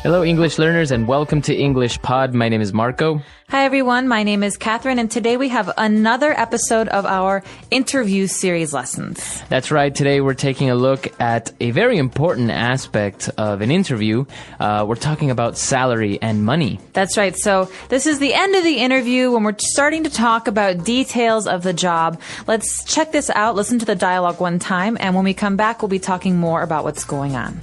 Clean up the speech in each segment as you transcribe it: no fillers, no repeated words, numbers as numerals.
Hello, English learners, and welcome to English Pod. My name is Marco. Hi, everyone. My name is Catherine, and today we have another episode of our interview series lessons. That's right. Today we're taking a look at a very important aspect of an interview. We're talking about salary and money. That's right. So this is the end of the interview when we're starting to talk about details of the job. Let's check this out, listen to the dialogue one time, and when we come back, we'll be talking more about what's going on.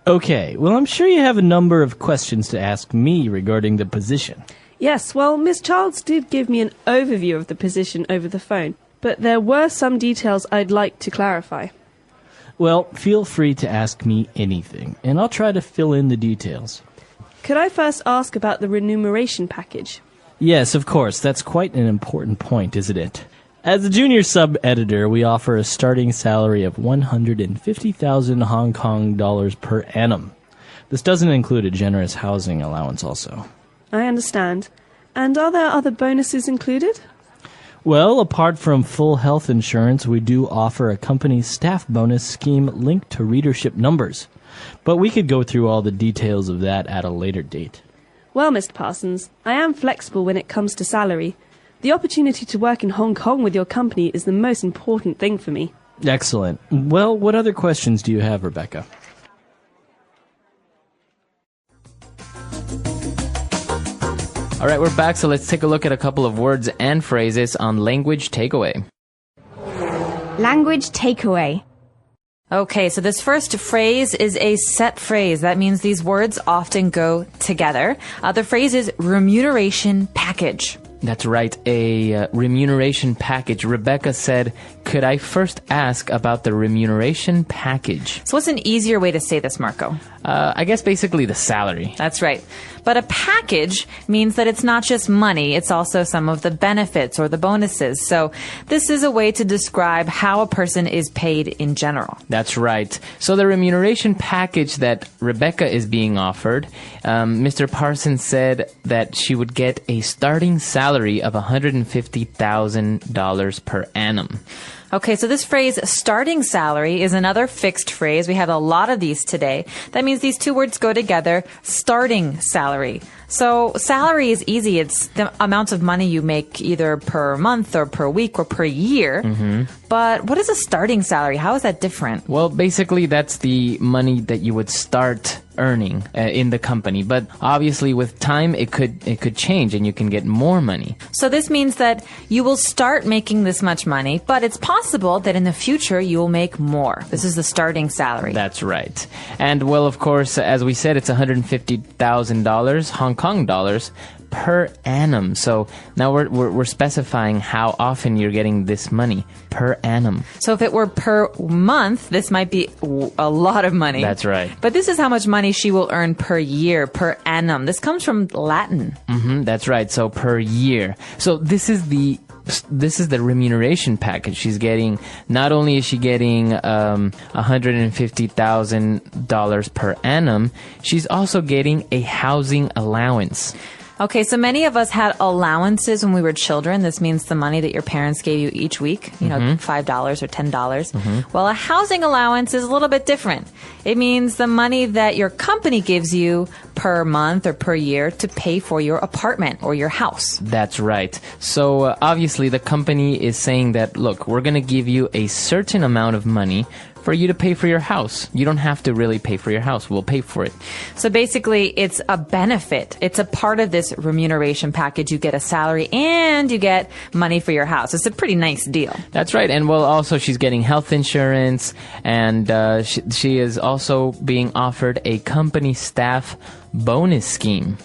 Okay, well, I'm sure you have a number of questions to ask me regarding the position. Yes, well, Miss Childs did give me an overview of the position over the phone, but there were some details I'd like to clarify. Well, feel free to ask me anything, and I'll try to fill in the details. Could I first ask about the remuneration package? Yes, of course, that's quite an important point, isn't it? As a junior sub-editor, we offer a starting salary of 150,000 Hong Kong dollars per annum. This doesn't include a generous housing allowance also. I understand. And are there other bonuses included? Well, apart from full health insurance, we do offer a company staff bonus scheme linked to readership numbers. But we could go through all the details of that at a later date. Well, Mr. Parsons, I am flexible when it comes to salary. The opportunity to work in Hong Kong with your company is the most important thing for me. Excellent. Well, what other questions do you have, Rebecca? All right, we're back, so let's take a look at a couple of words and phrases on language takeaway. Language takeaway. Okay, so this first phrase is a set phrase. That means these words often go together. The phrase is remuneration package. That's right, a remuneration package. Rebecca said, could I first ask about the remuneration package? So what's an easier way to say this, Marco? I guess basically the salary. That's right. But a package means that it's not just money, it's also some of the benefits or the bonuses. So this is a way to describe how a person is paid in general. That's right. So the remuneration package that Rebecca is being offered, Mr. Parsons said that she would get a starting salary of $150,000 per annum. Okay, so this phrase, starting salary, is another fixed phrase. We have a lot of these today. That means these two words go together, starting salary. So salary is easy. It's the amount of money you make either per month or per week or per year. Mm-hmm. But what is a starting salary? How is that different? Well, basically, that's the money that you would start earning in the company. But obviously, with time, it could change and you can get more money. So this means that you will start making this much money, but it's possible that in the future you will make more. This is the starting salary. That's right. And well, of course, as we said, it's $150,000 Hong Kong dollars per annum. So now we're specifying how often you're getting this money per annum. So if it were per month, this might be a lot of money. That's right. But this is how much money she will earn per year, per annum. This comes from Latin. Mm-hmm, that's right. So per year. So this is the remuneration package she's getting. Not only is she getting $150,000 per annum, she's also getting a housing allowance. Okay, so many of us had allowances when we were children. This means the money that your parents gave you each week, $5 or $10. Mm-hmm. Well, a housing allowance is a little bit different. It means the money that your company gives you per month or per year to pay for your apartment or your house. That's right. So obviously the company is saying that, look, we're going to give you a certain amount of money for you to pay for your house. You don't have to really pay for your house. We'll pay for it. So basically, it's a benefit. It's a part of this remuneration package. You get a salary and you get money for your house. It's a pretty nice deal. That's right. And well, also she's getting health insurance, and she is also being offered a company staff bonus scheme.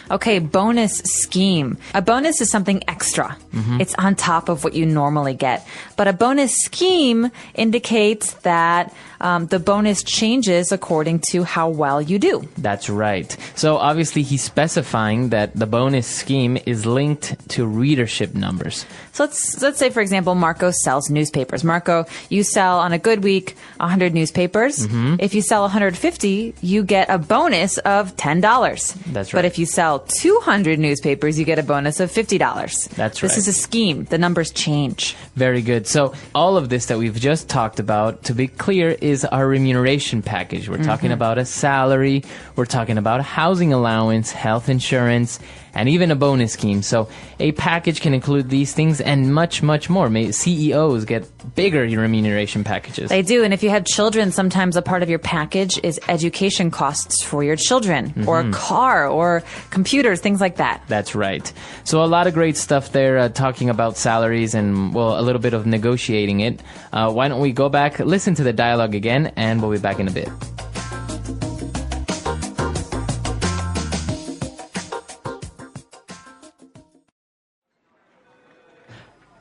Okay, bonus scheme. A bonus is something extra. Mm-hmm. It's on top of what you normally get. But a bonus scheme indicates that the bonus changes according to how well you do. That's right. So obviously he's specifying that the bonus scheme is linked to readership numbers. So let's say, for example, Marco sells newspapers. Marco, you sell on a good week 100 newspapers. Mm-hmm. If you sell 150, you get a bonus of $10. That's right. But if you sell 200 newspapers, you get a bonus of $50. That's This right. is a scheme. The numbers change. Very good. So all of this that we've just talked about, to be clear, is our remuneration package. We're talking about a salary, we're talking about a housing allowance, health insurance, and even a bonus scheme. So a package can include these things and much, much more. CEOs get bigger remuneration packages. They do. And if you have children, sometimes a part of your package is education costs for your children, or a car, or computers, things like that. That's right. So a lot of great stuff there, talking about salaries and, well, a little bit of negotiating it. Why don't we go back, listen to the dialogue again, and we'll be back in a bit.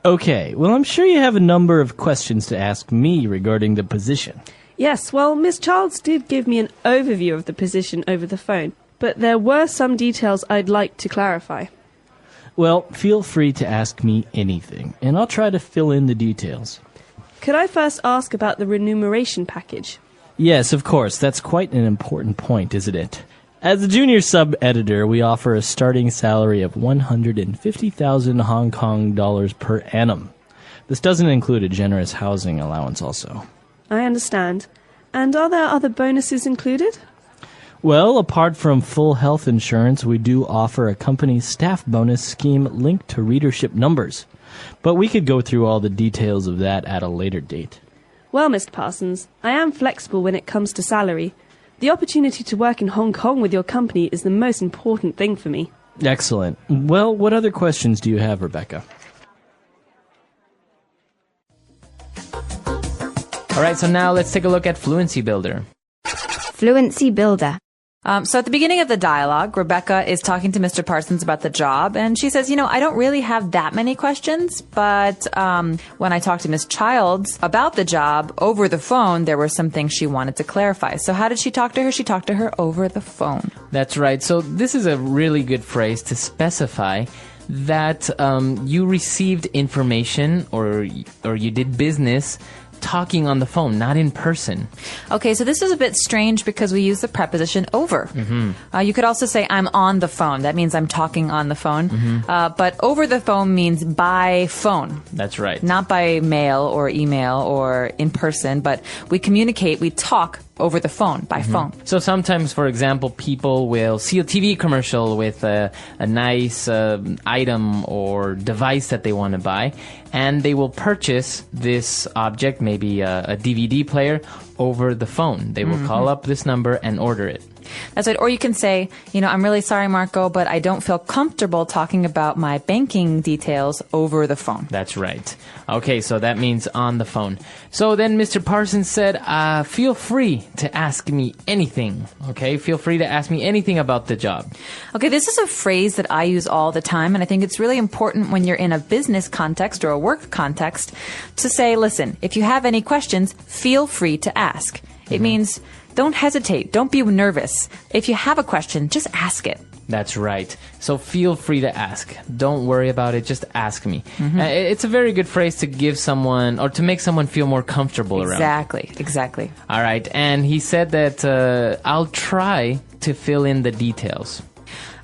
Okay, well, I'm sure you have a number of questions to ask me regarding the position. Yes, well, Miss Childs did give me an overview of the position over the phone, but there were some details I'd like to clarify. Well, feel free to ask me anything, and I'll try to fill in the details. Could I first ask about the remuneration package? Yes, of course, that's quite an important point, isn't it? As a junior sub-editor, we offer a starting salary of 150,000 Hong Kong dollars per annum. This doesn't include a generous housing allowance also. I understand. And are there other bonuses included? Well, apart from full health insurance, we do offer a company staff bonus scheme linked to readership numbers. But we could go through all the details of that at a later date. Well, Mr. Parsons, I am flexible when it comes to salary. The opportunity to work in Hong Kong with your company is the most important thing for me. Excellent. Well, what other questions do you have, Rebecca? All right, so now let's take a look at Fluency Builder. Fluency Builder. So at the beginning of the dialogue, Rebecca is talking to Mr. Parsons about the job, and she says, I don't really have that many questions, but when I talked to Miss Childs about the job over the phone, there were some things she wanted to clarify. So how did she talk to her? She talked to her over the phone. That's right. So this is a really good phrase to specify that you received information or you did business talking on the phone, not in person. Okay, so this is a bit strange because we use the preposition over. You could also say, I'm on the phone. That means I'm talking on the phone. But over the phone means by phone. That's right. Not by mail or email or in person, but we communicate, we talk over the phone, by phone. So sometimes, for example, people will see a TV commercial with a nice item or device that they want to buy, and they will purchase this object, maybe a DVD player, over the phone. They will call up this number and order it. That's right. Or you can say, I'm really sorry, Marco, but I don't feel comfortable talking about my banking details over the phone. That's right. Okay, so that means on the phone. So then Mr. Parsons said, feel free to ask me anything. Okay, feel free to ask me anything about the job. Okay, this is a phrase that I use all the time, and I think it's really important when you're in a business context or a work context to say, listen, if you have any questions, feel free to ask. It means don't hesitate. Don't be nervous. If you have a question, just ask it. That's right. So feel free to ask. Don't worry about it. Just ask me. It's a very good phrase to give someone or to make someone feel more comfortable around. Exactly. All right. And he said that I'll try to fill in the details.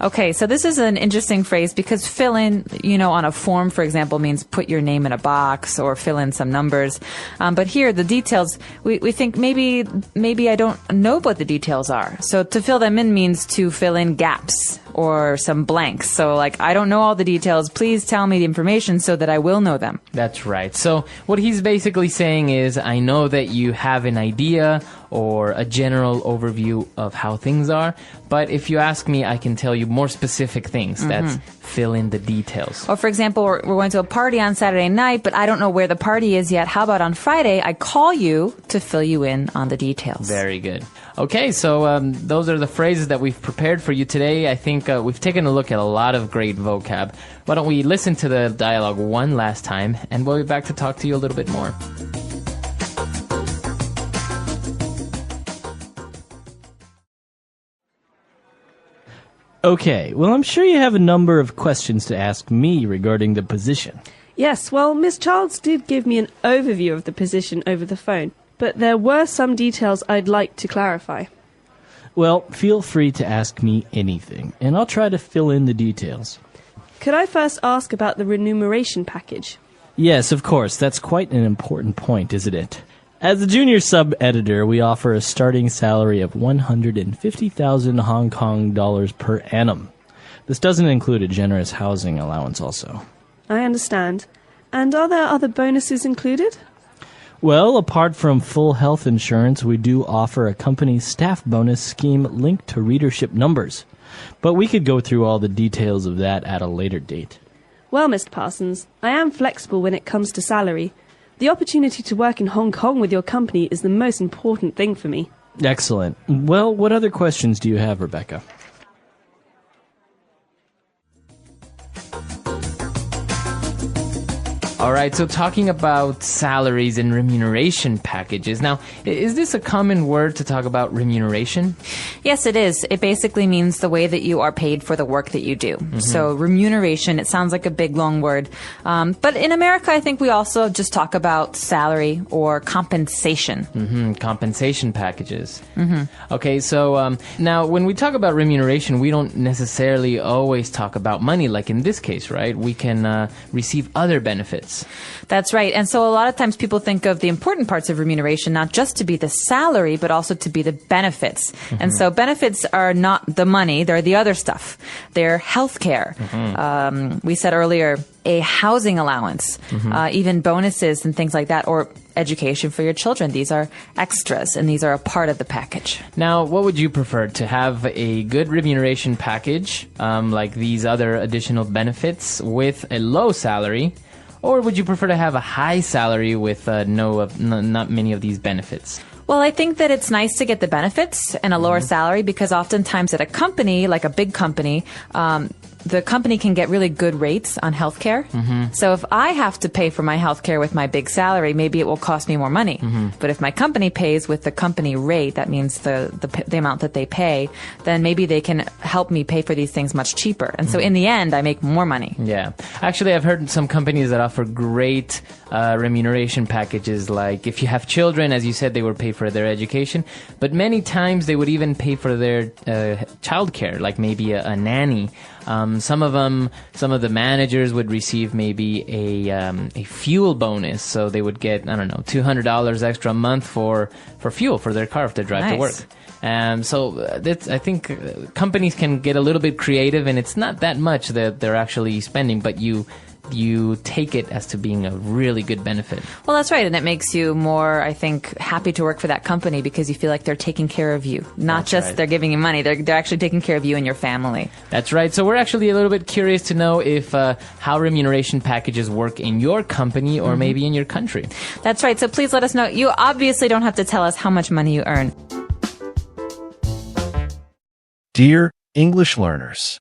Okay, so this is an interesting phrase because fill in, on a form, for example, means put your name in a box or fill in some numbers. But here, the details, we think maybe I don't know what the details are. So to fill them in means to fill in gaps or some blanks. So I don't know all the details. Please tell me the information so that I will know them. That's right. So what he's basically saying is, I know that you have an idea or a general overview of how things are, but if you ask me, I can tell you more specific things. That's fill in the details. Or for example, we're going to a party on Saturday night, but I don't know where the party is yet. How about on Friday, I call you to fill you in on the details. Very good. Okay, so those are the phrases that we've prepared for you today. I think we've taken a look at a lot of great vocab. Why don't we listen to the dialogue one last time, and we'll be back to talk to you a little bit more. Okay, well, I'm sure you have a number of questions to ask me regarding the position. Yes, well, Miss Childs did give me an overview of the position over the phone, but there were some details I'd like to clarify. Well, feel free to ask me anything, and I'll try to fill in the details. Could I first ask about the remuneration package? Yes, of course. That's quite an important point, isn't it? As a junior sub-editor, we offer a starting salary of 150,000 Hong Kong dollars per annum. This doesn't include a generous housing allowance also. I understand. And are there other bonuses included? Well, apart from full health insurance, we do offer a company staff bonus scheme linked to readership numbers. But we could go through all the details of that at a later date. Well, Mr. Parsons, I am flexible when it comes to salary. The opportunity to work in Hong Kong with your company is the most important thing for me. Excellent. Well, what other questions do you have, Rebecca? All right, so talking about salaries and remuneration packages. Now, is this a common word to talk about remuneration? Yes, it is. It basically means the way that you are paid for the work that you do. So remuneration, it sounds like a big, long word. But in America, I think we also just talk about salary or compensation. Compensation packages. Okay, so now when we talk about remuneration, we don't necessarily always talk about money, like in this case, right? We can receive other benefits. That's right. And so a lot of times people think of the important parts of remuneration not just to be the salary, but also to be the benefits. And so benefits are not the money, they're the other stuff. They're healthcare. We said earlier, a housing allowance, even bonuses and things like that, or education for your children. These are extras, and these are a part of the package. Now, what would you prefer? To have a good remuneration package, like these other additional benefits, with a low salary? Or would you prefer to have a high salary with not many of these benefits? Well, I think that it's nice to get the benefits and a lower salary because oftentimes at a company, like a big company, the company can get really good rates on healthcare. So if I have to pay for my healthcare with my big salary, maybe it will cost me more money. But if my company pays with the company rate, that means the amount that they pay, then maybe they can help me pay for these things much cheaper. And so in the end, I make more money. Yeah. Actually, I've heard some companies that offer great remuneration packages. Like if you have children, as you said, they would pay for their education. But many times they would even pay for their childcare, like maybe a nanny. Some of the managers would receive maybe a fuel bonus, so they would get, I don't know, $200 extra a month for fuel for their car if they drive to work. I think companies can get a little bit creative, and it's not that much that they're actually spending, but you take it as to being a really good benefit. Well, that's right. And it makes you more, I think, happy to work for that company because you feel like they're taking care of you. Not just they're giving you money. They're actually taking care of you and your family. That's right. So we're actually a little bit curious to know if how remuneration packages work in your company or maybe in your country. That's right. So please let us know. You obviously don't have to tell us how much money you earn. Dear English learners,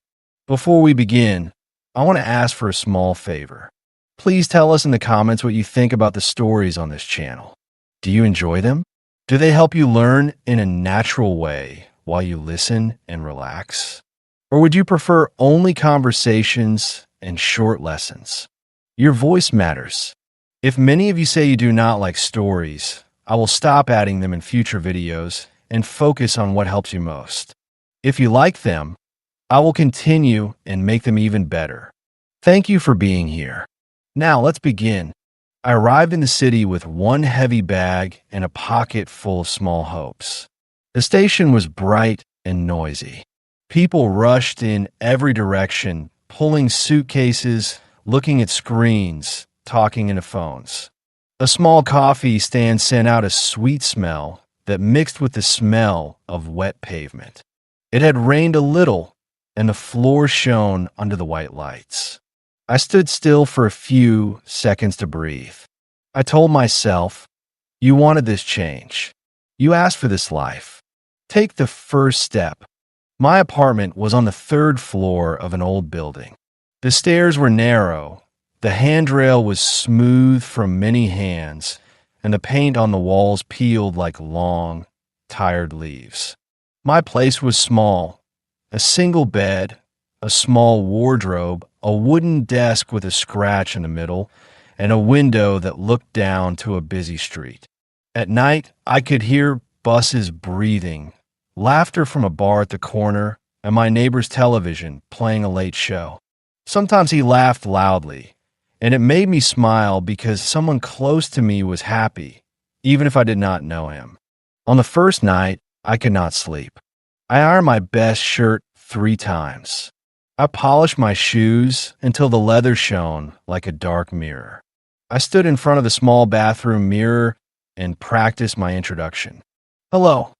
before we begin, I want to ask for a small favor. Please tell us in the comments what you think about the stories on this channel. Do you enjoy them? Do they help you learn in a natural way while you listen and relax? Or would you prefer only conversations and short lessons? Your voice matters. If many of you say you do not like stories, I will stop adding them in future videos and focus on what helps you most. If you like them, I will continue and make them even better. Thank you for being here. Now let's begin. I arrived in the city with one heavy bag and a pocket full of small hopes. The station was bright and noisy. People rushed in every direction, pulling suitcases, looking at screens, talking into phones. A small coffee stand sent out a sweet smell that mixed with the smell of wet pavement. It had rained a little, and the floor shone under the white lights. I stood still for a few seconds to breathe. I told myself, you wanted this change. You asked for this life. Take the first step. My apartment was on the 3rd floor of an old building. The stairs were narrow, the handrail was smooth from many hands, and the paint on the walls peeled like long, tired leaves. My place was small. A single bed, a small wardrobe, a wooden desk with a scratch in the middle, and a window that looked down to a busy street. At night, I could hear buses breathing, laughter from a bar at the corner, and my neighbor's television playing a late show. Sometimes he laughed loudly, and it made me smile because someone close to me was happy, even if I did not know him. On the first night, I could not sleep. I ironed my best shirt 3 times. I polished my shoes until the leather shone like a dark mirror. I stood in front of the small bathroom mirror and practiced my introduction. Hello,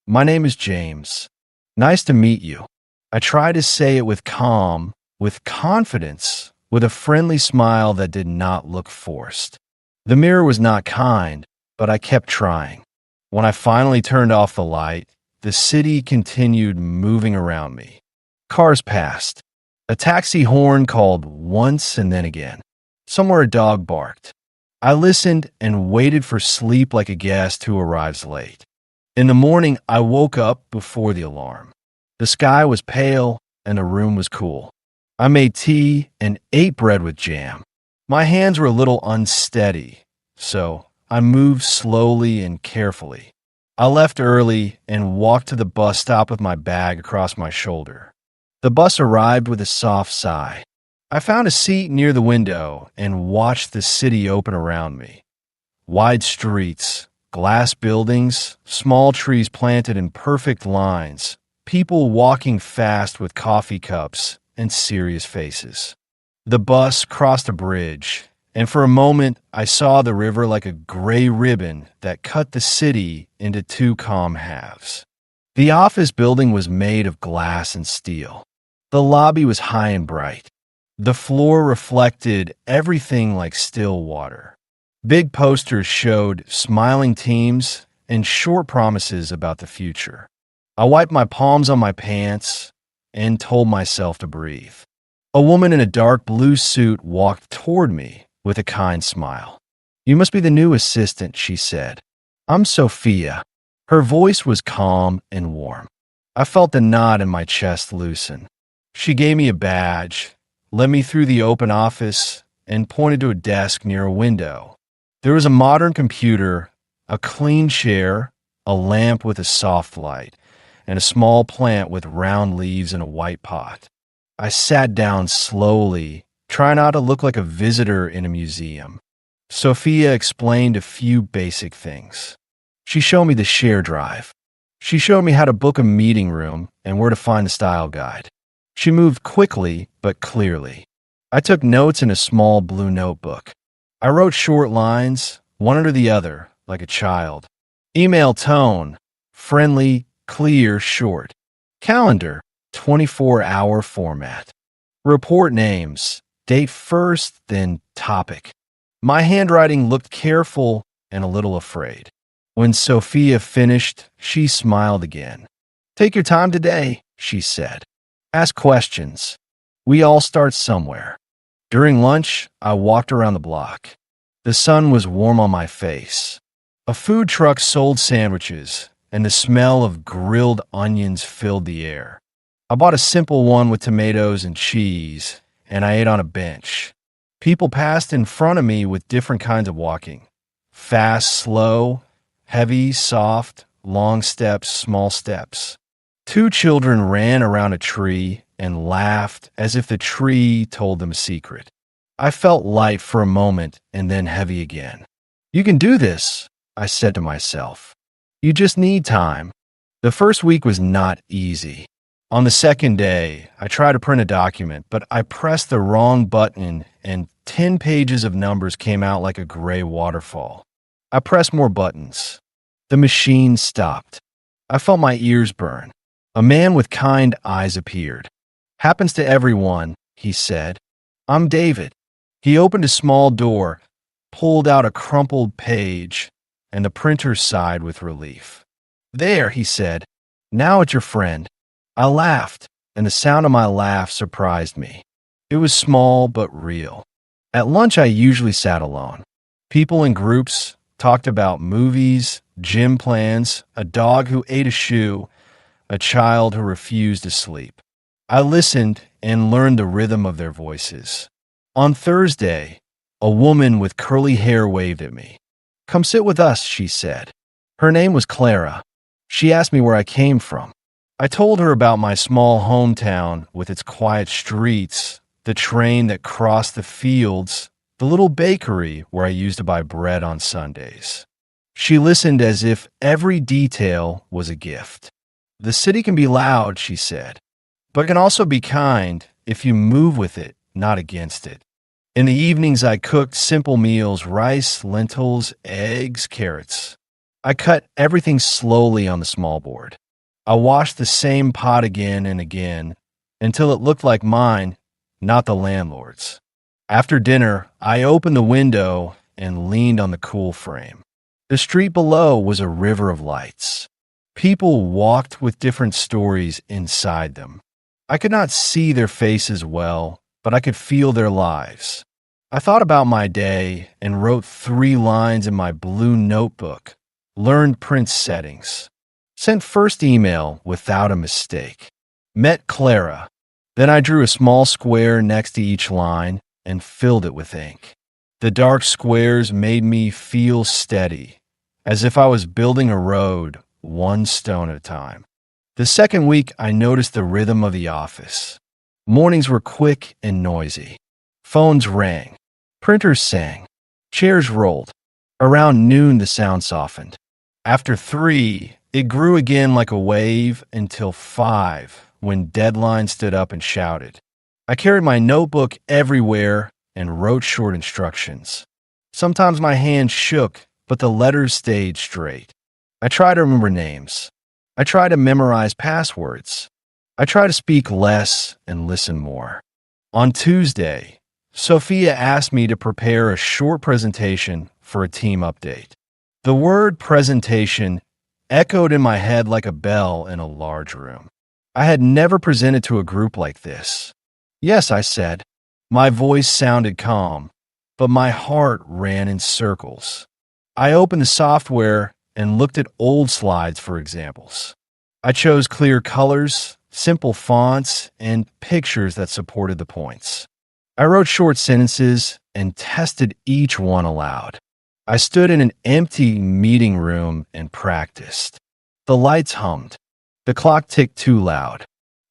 my name is James. Nice to meet you. I tried to say it with calm, with confidence, with a friendly smile that did not look forced. The mirror was not kind, but I kept trying. When I finally turned off the light, the city continued moving around me. Cars passed. A taxi horn called once and then again. Somewhere a dog barked. I listened and waited for sleep like a guest who arrives late. In the morning, I woke up before the alarm. The sky was pale and the room was cool. I made tea and ate bread with jam. My hands were a little unsteady, so I moved slowly and carefully. I left early and walked to the bus stop with my bag across my shoulder. The bus arrived with a soft sigh. I found a seat near the window and watched the city open around me. Wide streets, glass buildings, small trees planted in perfect lines, people walking fast with coffee cups and serious faces. The bus crossed a bridge, and for a moment I saw the river like a gray ribbon that cut the city into 2 calm halves. The office building was made of glass and steel. The lobby was high and bright. The floor reflected everything like still water. Big posters showed smiling teams and short promises about the future. I wiped my palms on my pants and told myself to breathe. A woman in a dark blue suit walked toward me with a kind smile. "You must be the new assistant," she said. "I'm Sophia." Her voice was calm and warm. I felt the knot in my chest loosen. She gave me a badge, led me through the open office, and pointed to a desk near a window. There was a modern computer, a clean chair, a lamp with a soft light, and a small plant with round leaves in a white pot. I sat down slowly, trying not to look like a visitor in a museum. Sophia explained a few basic things. She showed me the share drive. She showed me how to book a meeting room and where to find the style guide. She moved quickly but clearly. I took notes in a small blue notebook. I wrote short lines, one under the other, like a child. Email tone, friendly, clear, short. Calendar, 24-hour format. Report names, date first, then topic. My handwriting looked careful and a little afraid. When Sophia finished, she smiled again. "Take your time today," she said. "Ask questions. We all start somewhere." During lunch, I walked around the block. The sun was warm on my face. A food truck sold sandwiches, and the smell of grilled onions filled the air. I bought a simple one with tomatoes and cheese, and I ate on a bench. People passed in front of me with different kinds of walking. Fast, slow, heavy, soft, long steps, small steps. 2 children ran around a tree and laughed as if the tree told them a secret. I felt light for a moment and then heavy again. "You can do this," I said to myself. "You just need time." The first week was not easy. On the second day, I tried to print a document, but I pressed the wrong button and 10 pages of numbers came out like a gray waterfall. I pressed more buttons. The machine stopped. I felt my ears burn. A man with kind eyes appeared. "Happens to everyone," he said. "I'm David." He opened a small door, pulled out a crumpled page, and the printer sighed with relief. "There," he said. "Now it's your friend." I laughed, and the sound of my laugh surprised me. It was small but real. At lunch, I usually sat alone. People in groups talked about movies, gym plans, a dog who ate a shoe, a child who refused to sleep. I listened and learned the rhythm of their voices. On Thursday, a woman with curly hair waved at me. "Come sit with us," she said. Her name was Clara. She asked me where I came from. I told her about my small hometown with its quiet streets, the train that crossed the fields, the little bakery where I used to buy bread on Sundays. She listened as if every detail was a gift. The city can be loud, she said, but it can also be kind if you move with it, not against it. In the evenings, I cooked simple meals: rice, lentils, eggs, carrots. I cut everything slowly on the small board. I washed the same pot again and again until it looked like mine, not the landlord's. After dinner, I opened the window and leaned on the cool frame. The street below was a river of lights. People walked with different stories inside them. I could not see their faces well, but I could feel their lives. I thought about my day and wrote 3 lines in my blue notebook, learned print settings, sent first email without a mistake, met Clara. Then I drew a small square next to each line and filled it with ink. The dark squares made me feel steady, as if I was building a road, one stone at a time. The second week, I noticed the rhythm of the office. Mornings were quick and noisy. Phones rang. Printers sang. Chairs rolled. Around noon, the sound softened. After 3, it grew again like a wave until 5, when Deadline stood up and shouted. I carried my notebook everywhere and wrote short instructions. Sometimes my hand shook, but the letters stayed straight. I tried to remember names. I tried to memorize passwords. I tried to speak less and listen more. On Tuesday, Sophia asked me to prepare a short presentation for a team update. The word presentation echoed in my head like a bell in a large room. I had never presented to a group like this. Yes, I said. My voice sounded calm, but my heart ran in circles. I opened the software and looked at old slides for examples. I chose clear colors, simple fonts, and pictures that supported the points. I wrote short sentences and tested each one aloud. I stood in an empty meeting room and practiced. The lights hummed. The clock ticked too loud.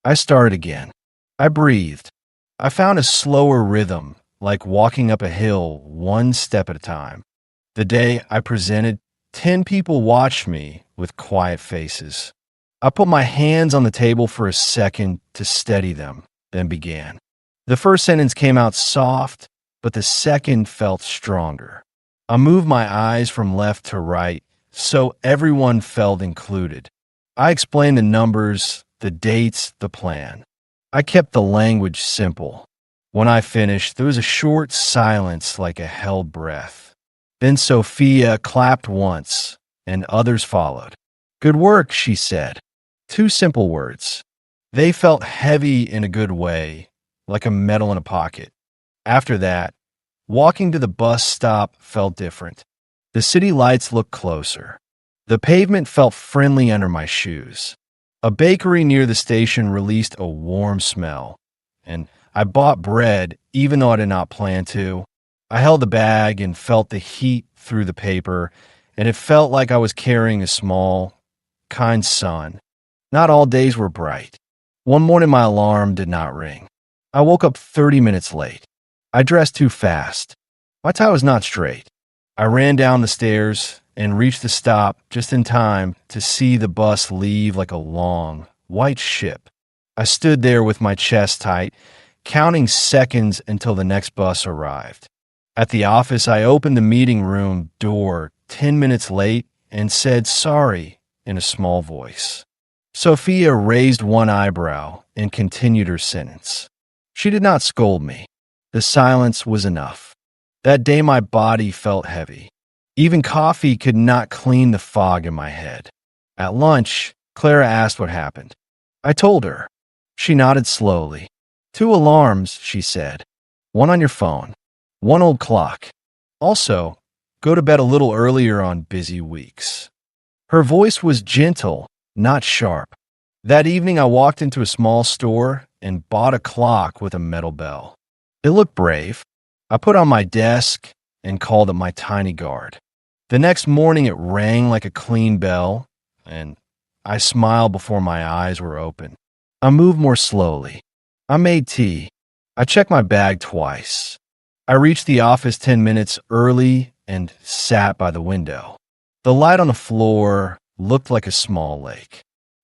I started again. I breathed. I found a slower rhythm, like walking up a hill one step at a time. The day I presented, 10 people watched me with quiet faces. I put my hands on the table for a second to steady them, then began. The first sentence came out soft, but the second felt stronger. I moved my eyes from left to right, so everyone felt included. I explained the numbers, the dates, the plan. I kept the language simple. When I finished, there was a short silence like a held breath. Then Sophia clapped once, and others followed. "Good work," she said. 2 simple words. They felt heavy in a good way, like a medal in a pocket. After that, walking to the bus stop felt different. The city lights looked closer. The pavement felt friendly under my shoes. A bakery near the station released a warm smell, and I bought bread even though I did not plan to. I held the bag and felt the heat through the paper, and it felt like I was carrying a small, kind son. Not all days were bright. One morning my alarm did not ring. I woke up 30 minutes late. I dressed too fast. My tie was not straight. I ran down the stairs and reached the stop just in time to see the bus leave like a long, white ship. I stood there with my chest tight, counting seconds until the next bus arrived. At the office, I opened the meeting room door 10 minutes late and said sorry in a small voice. Sophia raised one eyebrow and continued her sentence. She did not scold me. The silence was enough. That day my body felt heavy. Even coffee could not clean the fog in my head. At lunch, Clara asked what happened. I told her. She nodded slowly. 2 alarms, she said. 1 on your phone. 1 old clock. Also, go to bed a little earlier on busy weeks. Her voice was gentle, not sharp. That evening, I walked into a small store and bought a clock with a metal bell. It looked brave. I put on my desk and called it my tiny guard. The next morning, it rang like a clean bell, and I smiled before my eyes were open. I moved more slowly. I made tea. I checked my bag twice. I reached the office 10 minutes early and sat by the window. The light on the floor looked like a small lake.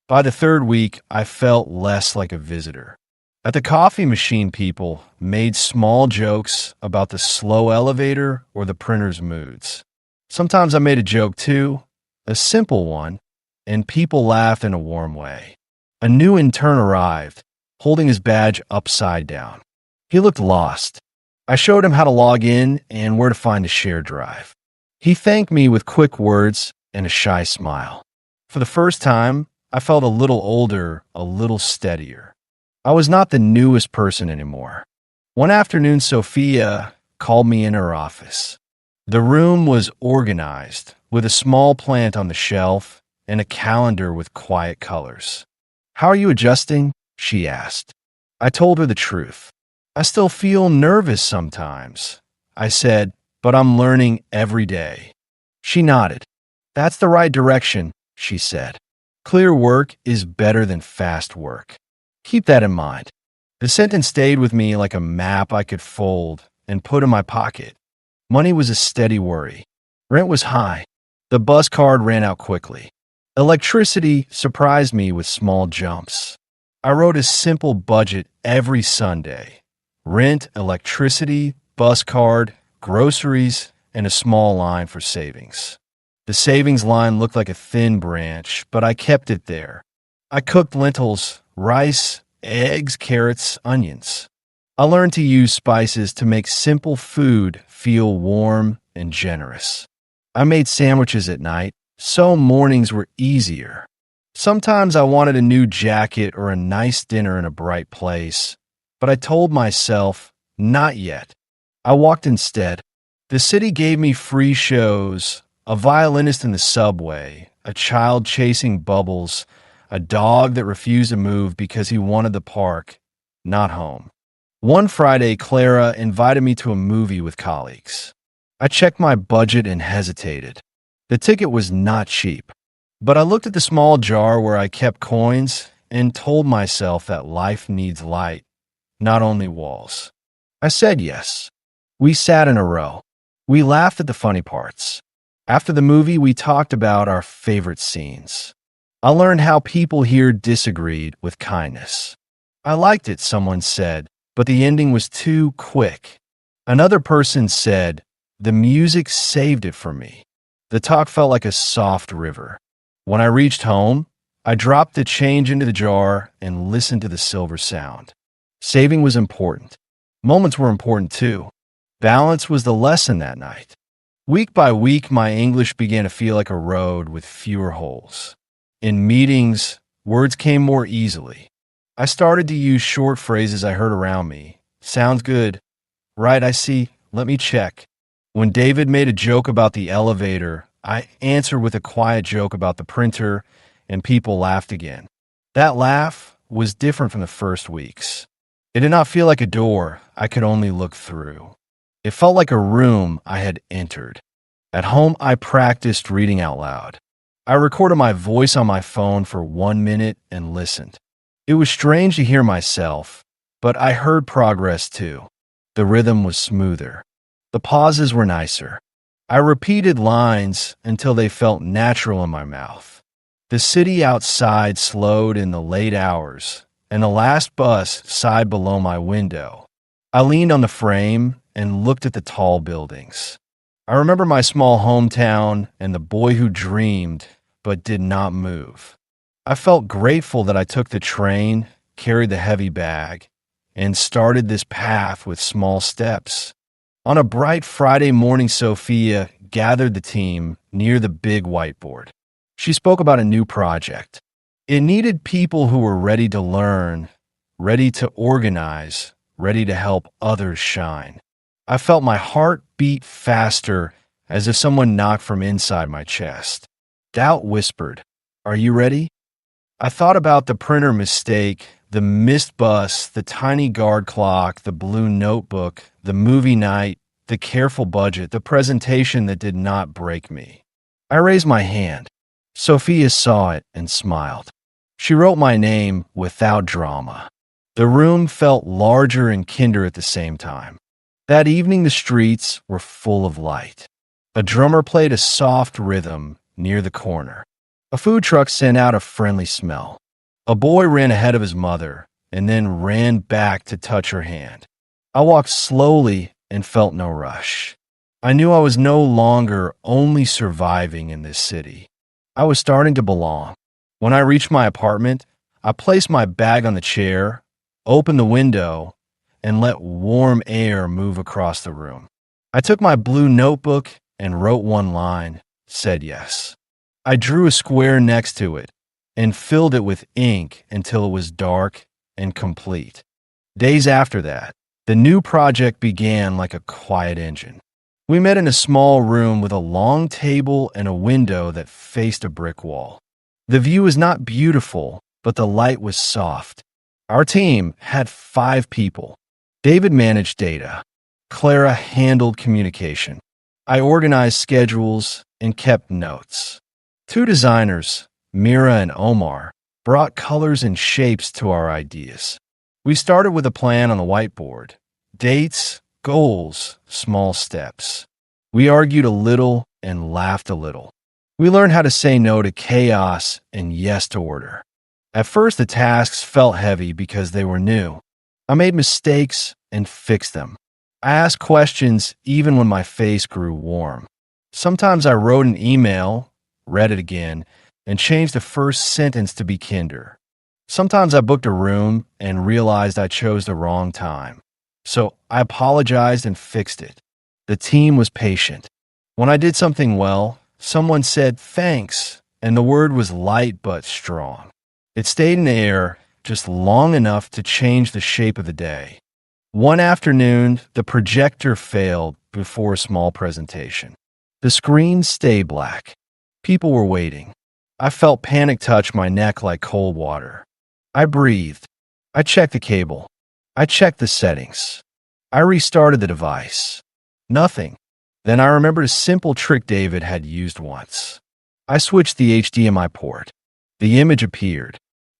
By the third week, I felt less like a visitor. At the coffee machine, people made small jokes about the slow elevator or the printer's moods. Sometimes I made a joke too, a simple one, and people laughed in a warm way. A new intern arrived, holding his badge upside down. He looked lost. I showed him how to log in and where to find a share drive. He thanked me with quick words and a shy smile. For the first time, I felt a little older, a little steadier. I was not the newest person anymore. One afternoon, Sophia called me in her office. The room was organized, with a small plant on the shelf and a calendar with quiet colors. "How are you adjusting?" she asked. I told her the truth. "I still feel nervous sometimes," I said, "but I'm learning every day." She nodded. "That's the right direction," she said. "Clear work is better than fast work. Keep that in mind." The sentence stayed with me like a map I could fold and put in my pocket. Money was a steady worry. Rent was high. The bus card ran out quickly. Electricity surprised me with small jumps. I wrote a simple budget every Sunday. Rent, electricity, bus card, groceries, and a small line for savings. The savings line looked like a thin branch, but I kept it there. I cooked lentils, rice, eggs, carrots, onions. I learned to use spices to make simple food feel warm and generous. I made sandwiches at night, so mornings were easier. Sometimes I wanted a new jacket or a nice dinner in a bright place, but I told myself, not yet. I walked instead. The city gave me free shows, a violinist in the subway, a child chasing bubbles, a dog that refused to move because he wanted the park, not home. One Friday, Clara invited me to a movie with colleagues. I checked my budget and hesitated. The ticket was not cheap, but I looked at the small jar where I kept coins and told myself that life needs light, not only walls. I said yes. We sat in a row. We laughed at the funny parts. After the movie, we talked about our favorite scenes. I learned how people here disagreed with kindness. "I liked it," someone said, "but the ending was too quick." Another person said, "The music saved it for me." The talk felt like a soft river. When I reached home, I dropped the change into the jar and listened to the silver sound. Saving was important. Moments were important too. Balance was the lesson that night. Week by week, my English began to feel like a road with fewer holes. In meetings, words came more easily. I started to use short phrases I heard around me. "Sounds good." "Right, I see. Let me check." When David made a joke about the elevator, I answered with a quiet joke about the printer, and people laughed again. That laugh was different from the first weeks. It did not feel like a door I could only look through. It felt like a room I had entered. At home, I practiced reading out loud. I recorded my voice on my phone for 1 minute and listened. It was strange to hear myself, but I heard progress too. The rhythm was smoother. The pauses were nicer. I repeated lines until they felt natural in my mouth. The city outside slowed in the late hours, and the last bus sighed below my window. I leaned on the frame and looked at the tall buildings. I remember my small hometown and the boy who dreamed but did not move. I felt grateful that I took the train, carried the heavy bag, and started this path with small steps. On a bright Friday morning, Sophia gathered the team near the big whiteboard. She spoke about a new project. It needed people who were ready to learn, ready to organize, ready to help others shine. I felt my heart beat faster, as if someone knocked from inside my chest. Doubt whispered, "Are you ready?" I thought about the printer mistake, the missed bus, the tiny guard clock, the blue notebook, the movie night, the careful budget, the presentation that did not break me. I raised my hand. Sophia saw it and smiled. She wrote my name without drama. The room felt larger and kinder at the same time. That evening, the streets were full of light. A drummer played a soft rhythm near the corner. A food truck sent out a friendly smell. A boy ran ahead of his mother and then ran back to touch her hand. I walked slowly and felt no rush. I knew I was no longer only surviving in this city. I was starting to belong. When I reached my apartment, I placed my bag on the chair, opened the window, and let warm air move across the room. I took my blue notebook and wrote one line, said yes. I drew a square next to it and filled it with ink until it was dark and complete. Days after that, the new project began like a quiet engine. We met in a small room with a long table and a window that faced a brick wall. The view was not beautiful, but the light was soft. Our team had 5 people. David managed data. Clara handled communication. I organized schedules and kept notes. 2 designers, Mira and Omar, brought colors and shapes to our ideas. We started with a plan on the whiteboard. Dates, goals, small steps. We argued a little and laughed a little. We learned how to say no to chaos and yes to order. At first, the tasks felt heavy because they were new. I made mistakes and fixed them. I asked questions even when my face grew warm. Sometimes I wrote an email, read it again, and changed the first sentence to be kinder. Sometimes I booked a room and realized I chose the wrong time. So I apologized and fixed it. The team was patient. When I did something well, someone said thanks, and the word was light but strong. It stayed in the air just long enough to change the shape of the day. One afternoon, the projector failed before a small presentation. The screen stayed black. People were waiting. I felt panic touch my neck like cold water. I breathed. I checked the cable. I checked the settings. I restarted the device. Nothing. Then I remembered a simple trick David had used once. I switched the HDMI port. The image appeared.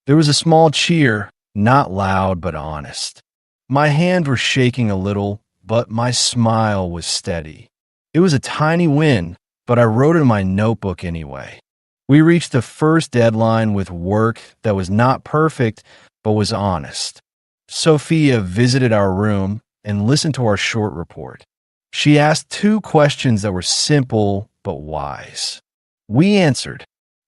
There was a small cheer, not loud but honest. My hands were shaking a little, but my smile was steady. It was a tiny win, but I wrote in my notebook anyway. We reached the first deadline with work that was not perfect, but was honest. Sophia visited our room and listened to our short report. She asked 2 questions that were simple but wise. We answered.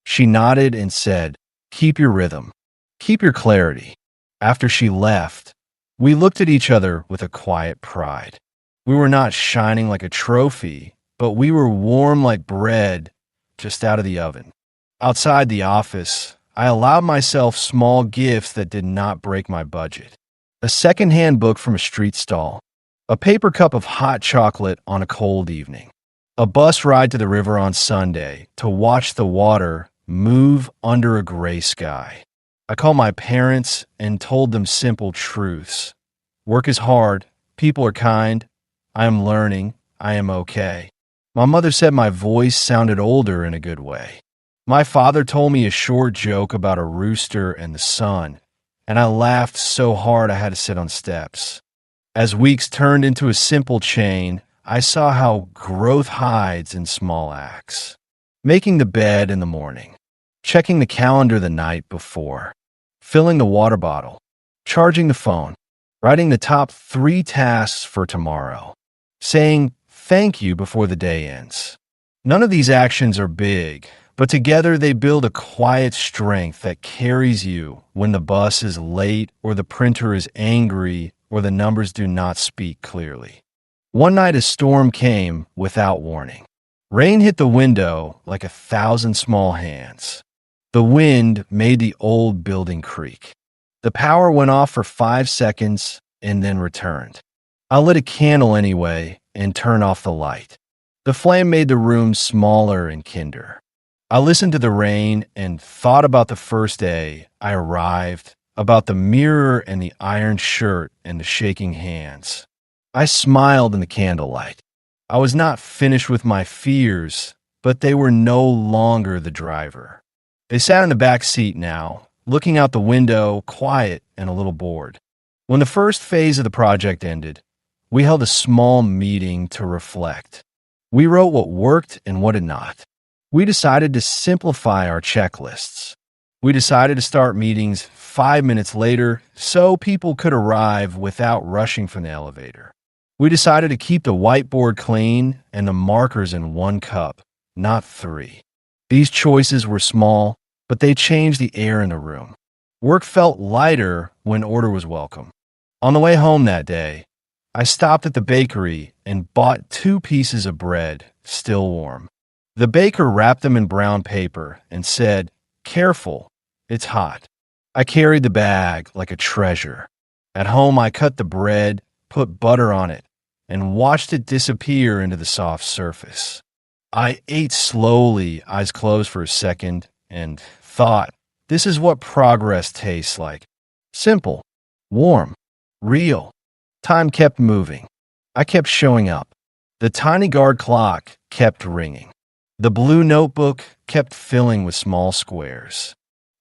She nodded and said, "Keep your rhythm. Keep your clarity." After she left, we looked at each other with a quiet pride. We were not shining like a trophy, but we were warm like bread just out of the oven. Outside the office, I allowed myself small gifts that did not break my budget. A secondhand book from a street stall, a paper cup of hot chocolate on a cold evening, a bus ride to the river on Sunday to watch the water move under a gray sky. I called my parents and told them simple truths. Work is hard. People are kind. I am learning. I am okay. My mother said my voice sounded older in a good way. My father told me a short joke about a rooster and the sun, and I laughed so hard I had to sit on steps. As weeks turned into a simple chain, I saw how growth hides in small acts. Making the bed in the morning, checking the calendar the night before, filling the water bottle, charging the phone, writing the top 3 tasks for tomorrow, saying thank you before the day ends. None of these actions are big, but together they build a quiet strength that carries you when the bus is late or the printer is angry or the numbers do not speak clearly. One night a storm came without warning. Rain hit the window like 1,000 small hands. The wind made the old building creak. The power went off for 5 seconds and then returned. I lit a candle anyway and turned off the light. The flame made the room smaller and kinder. I listened to the rain and thought about the first day I arrived, about the mirror and the iron shirt and the shaking hands. I smiled in the candlelight. I was not finished with my fears, but they were no longer the driver. They sat in the back seat now, looking out the window, quiet and a little bored. When the first phase of the project ended, we held a small meeting to reflect. We wrote what worked and what had not. We decided to simplify our checklists. We decided to start meetings 5 minutes later so people could arrive without rushing from the elevator. We decided to keep the whiteboard clean and the markers in one cup, not 3. These choices were small, but they changed the air in the room. Work felt lighter when order was welcome. On the way home that day, I stopped at the bakery and bought 2 pieces of bread, still warm. The baker wrapped them in brown paper and said, "Careful, it's hot." I carried the bag like a treasure. At home, I cut the bread, put butter on it, and watched it disappear into the soft surface. I ate slowly, eyes closed for a second, and thought, this is what progress tastes like. Simple, warm, real. Time kept moving. I kept showing up. The tiny guard clock kept ringing. The blue notebook kept filling with small squares.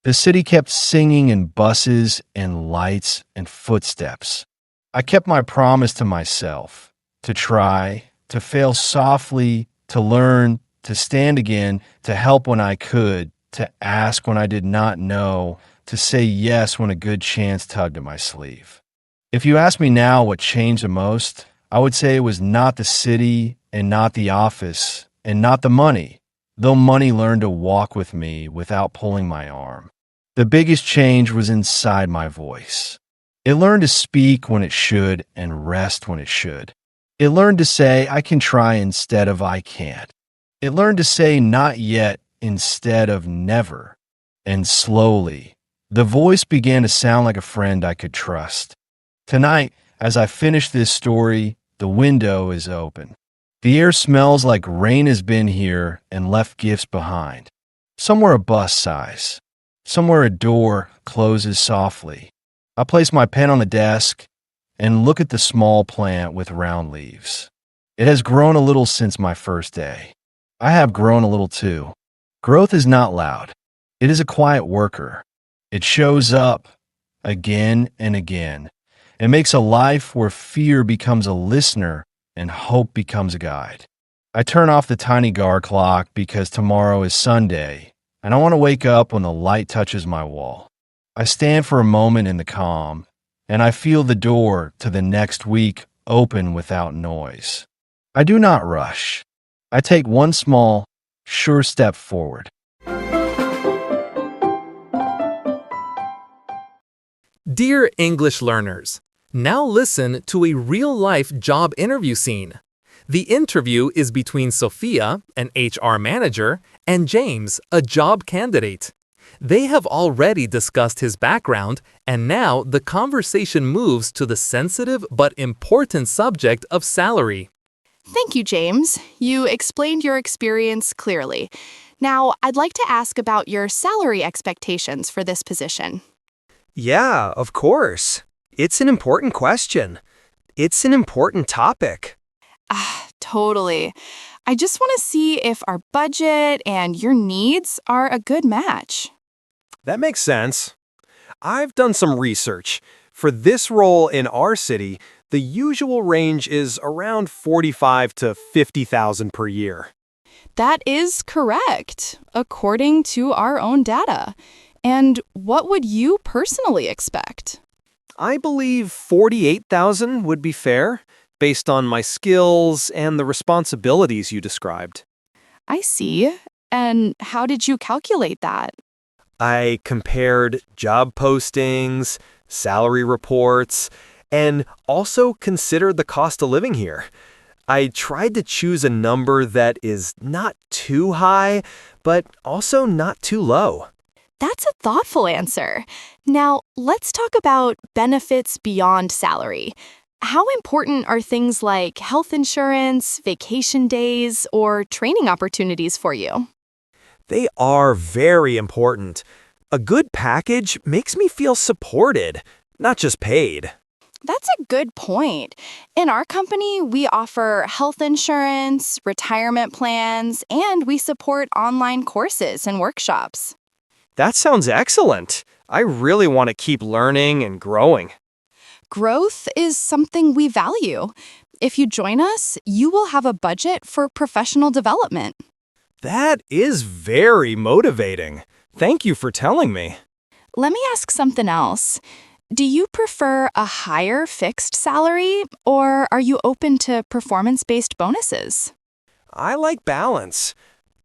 The city kept singing in buses and lights and footsteps. I kept my promise to myself, to try, to fail softly, to learn, to stand again, to help when I could, to ask when I did not know, to say yes when a good chance tugged at my sleeve. If you ask me now what changed the most, I would say it was not the city and not the office and not the money, though money learned to walk with me without pulling my arm. The biggest change was inside my voice. It learned to speak when it should and rest when it should. It learned to say, I can try instead of I can't. It learned to say not yet instead of never. And slowly, the voice began to sound like a friend I could trust. Tonight, as I finish this story, the window is open. The air smells like rain has been here and left gifts behind. Somewhere a bus sighs. Somewhere a door closes softly. I place my pen on the desk and look at the small plant with round leaves. It has grown a little since my first day. I have grown a little too. Growth is not loud. It is a quiet worker. It shows up again and again. It makes a life where fear becomes a listener and hope becomes a guide. I turn off the tiny guard clock because tomorrow is Sunday, and I want to wake up when the light touches my wall. I stand for a moment in the calm, and I feel the door to the next week open without noise. I do not rush. I take one small, sure step forward. Dear English learners, now listen to a real-life job interview scene. The interview is between Sophia, an HR manager, and James, a job candidate. They have already discussed his background, and now the conversation moves to the sensitive but important subject of salary. Thank you, James. You explained your experience clearly. Now, I'd like to ask about your salary expectations for this position. Yeah, of course. It's an important question. It's an important topic. Totally. I just want to see if our budget and your needs are a good match. That makes sense. I've done some research. For this role in our city, the usual range is around $45,000 to $50,000 per year. That is correct, according to our own data. And what would you personally expect? I believe $48,000 would be fair, based on my skills and the responsibilities you described. I see. And how did you calculate that? I compared job postings, salary reports, and also considered the cost of living here. I tried to choose a number that is not too high, but also not too low. That's a thoughtful answer. Now, let's talk about benefits beyond salary. How important are things like health insurance, vacation days, or training opportunities for you? They are very important. A good package makes me feel supported, not just paid. That's a good point. In our company, we offer health insurance, retirement plans, and we support online courses and workshops. That sounds excellent. I really want to keep learning and growing. Growth is something we value. If you join us, you will have a budget for professional development. That is very motivating. Thank you for telling me. Let me ask something else. Do you prefer a higher fixed salary, or are you open to performance-based bonuses? I like balance.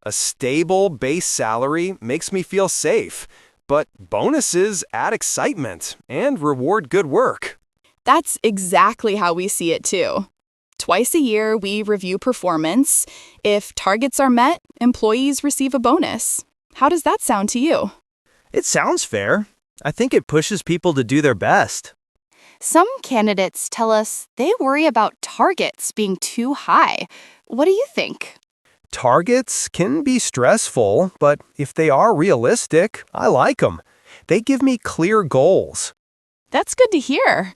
A stable base salary makes me feel safe, but bonuses add excitement and reward good work. That's exactly how we see it too. Twice a year, we review performance. If targets are met, employees receive a bonus. How does that sound to you? It sounds fair. I think it pushes people to do their best. Some candidates tell us they worry about targets being too high. What do you think? Targets can be stressful, but if they are realistic, I like them. They give me clear goals. That's good to hear.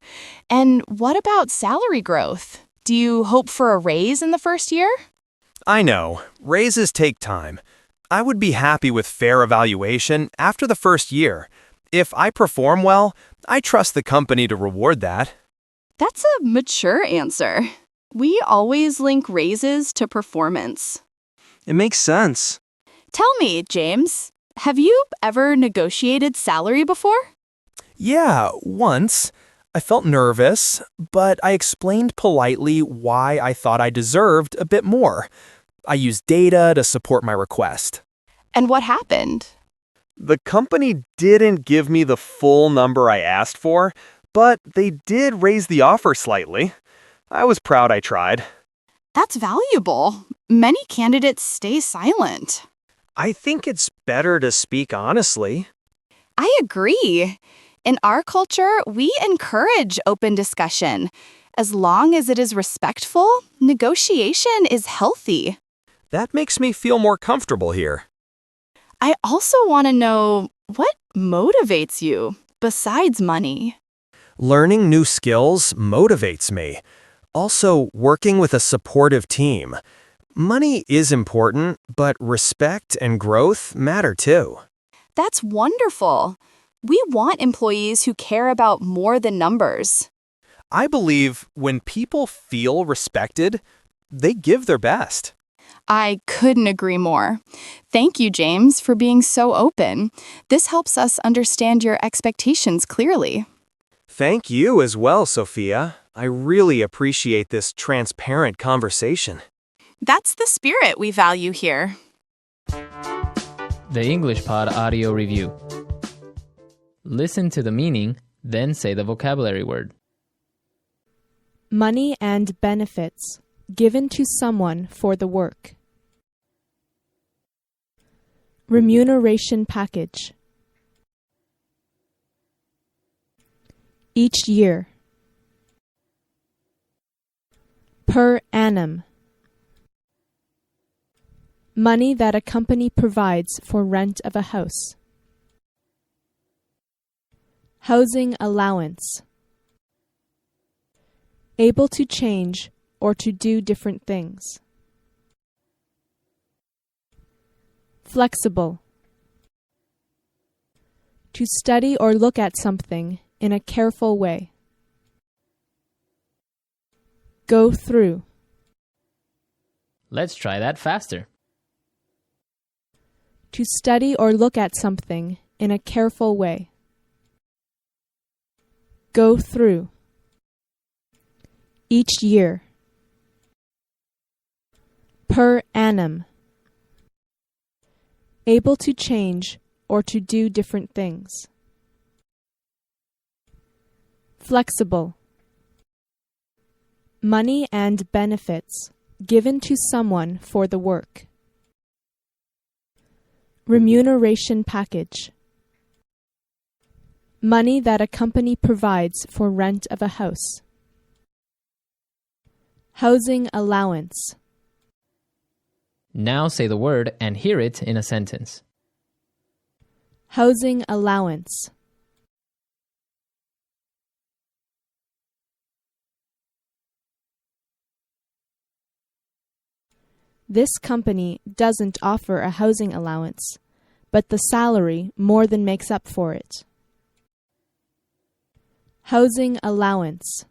And what about salary growth? Do you hope for a raise in the first year? I know, raises take time. I would be happy with fair evaluation after the first year. If I perform well, I trust the company to reward that. That's a mature answer. We always link raises to performance. It makes sense. Tell me, James, have you ever negotiated salary before? Yeah, once. I felt nervous, but I explained politely why I thought I deserved a bit more. I used data to support my request. And what happened? The company didn't give me the full number I asked for, but they did raise the offer slightly. I was proud I tried. That's valuable. Many candidates stay silent. I think it's better to speak honestly. I agree. In our culture, we encourage open discussion. As long as it is respectful, negotiation is healthy. That makes me feel more comfortable here. I also want to know what motivates you besides money. Learning new skills motivates me. Also, working with a supportive team. Money is important, but respect and growth matter too. That's wonderful. We want employees who care about more than numbers. I believe when people feel respected, they give their best. I couldn't agree more. Thank you, James, for being so open. This helps us understand your expectations clearly. Thank you as well, Sophia. I really appreciate this transparent conversation. That's the spirit we value here. The English Pod Audio Review. Listen to the meaning, then say the vocabulary word. Money and benefits given to someone for the work. Remuneration package. Each year. Per annum. Money that a company provides for rent of a house. Housing allowance. Able to change or to do different things. Flexible. To study or look at something in a careful way. Go through. Let's try that faster. To study or look at something in a careful way. Go through. Each year. Per annum. Able to change or to do different things. Flexible. Money and benefits given to someone for the work. Remuneration package. Money that a company provides for rent of a house. Housing allowance. Now say the word and hear it in a sentence. Housing allowance. This company doesn't offer a housing allowance, but the salary more than makes up for it. Housing allowance.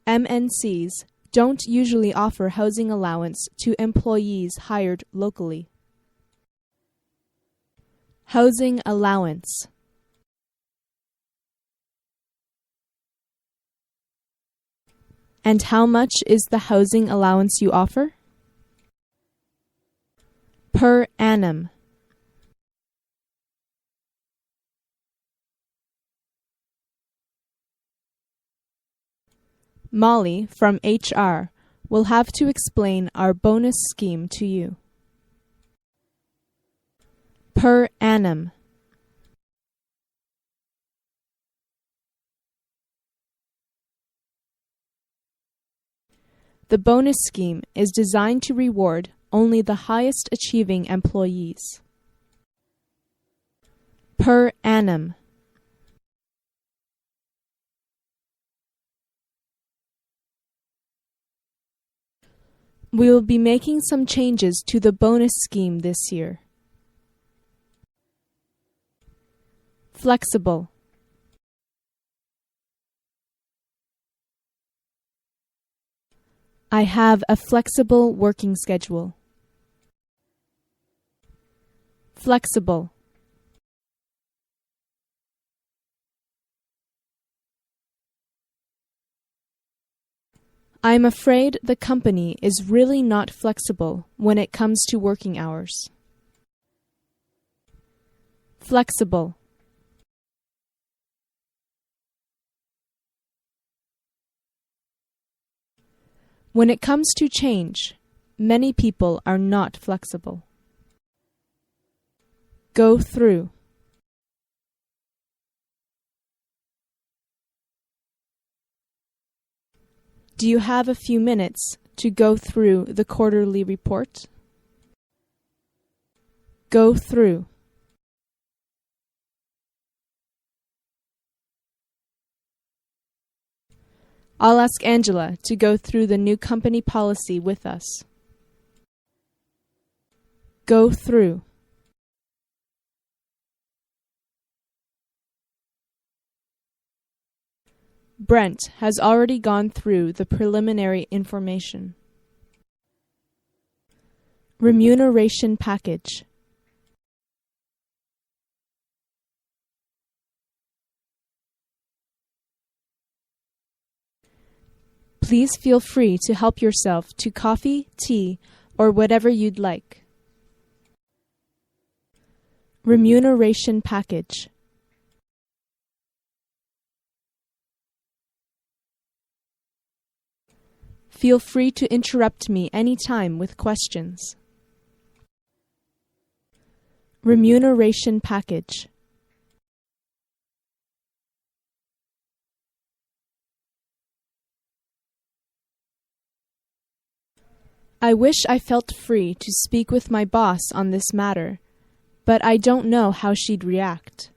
MNCs don't usually offer housing allowance to employees hired locally. Housing allowance. And how much is the housing allowance you offer? Per annum. Molly from HR will have to explain our bonus scheme to you. Per annum. The bonus scheme is designed to reward only the highest achieving employees. Per annum. We will be making some changes to the bonus scheme this year. Flexible. I have a flexible working schedule. Flexible. I'm afraid the company is really not flexible when it comes to working hours. Flexible. When it comes to change, many people are not flexible. Go through. Do you have a few minutes to go through the quarterly report? Go through. I'll ask Angela to go through the new company policy with us. Go through. Brent has already gone through the preliminary information. Remuneration package. Please feel free to help yourself to coffee, tea, or whatever you'd like. Remuneration package. Feel free to interrupt me anytime with questions. Remuneration package. I wish I felt free to speak with my boss on this matter, but I don't know how she'd react.